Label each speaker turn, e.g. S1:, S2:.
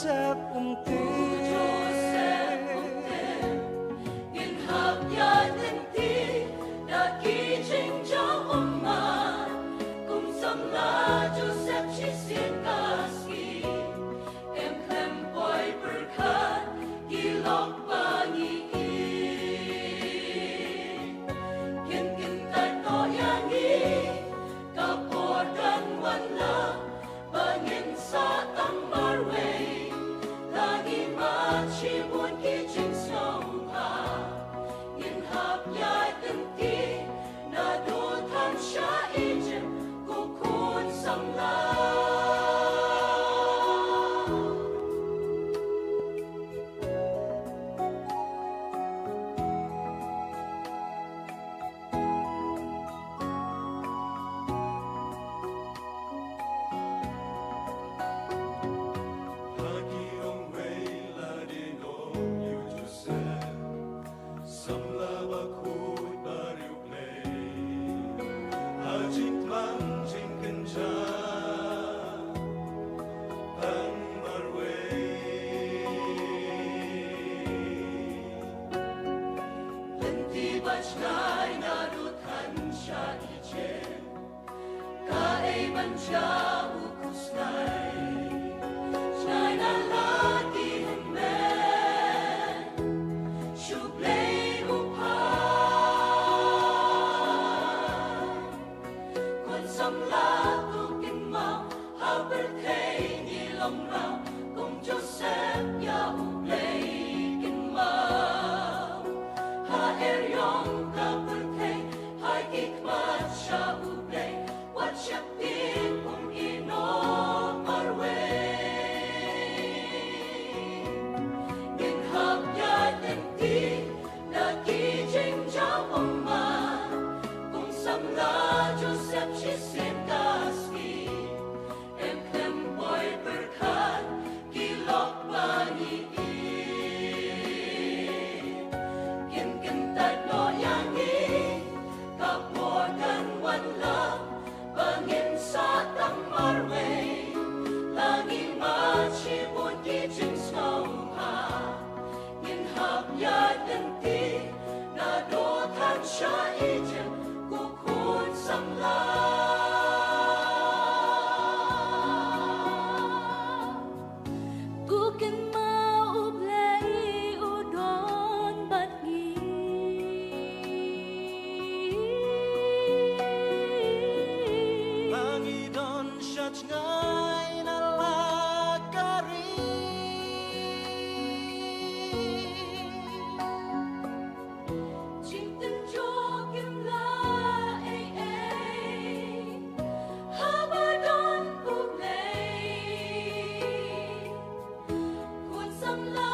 S1: Joseph
S2: in hợp gia đình thi đã ký chính cho ông mà cùng xâm la Joseph chỉ xiên ca ski em khem boy berkat gilok bangi kin kin tai to yangi kapodan wala bangin sa tamarwe lagi machi buồn ki chính sông ha in hợp gia đình ti na do tham sha ijem ku kun sam la Bachnai na rutan sha iche ka ei mancha ukusnai shnai na lagi hemme shublei upa kon sam la tu kin ma ha ber thei ni long ra cùng Joseph ya ublei kin ma ha yong ka putay hai kik mat sha ublay wat shaktin ino marwe in hab ya ti na ki jing ja ma kung sam la Joseph chi sim kaski em khem boy berkat kilok bani bangin sa tamarwe lagi machi buồn ki chính sông ha in hợp gia đình ti na do tham sha ijem ku kun sam la ku kin ma ublei udon bat gi
S1: ngai na la kari
S2: chim tinh cho kim la ai ha ba don u play kun sam la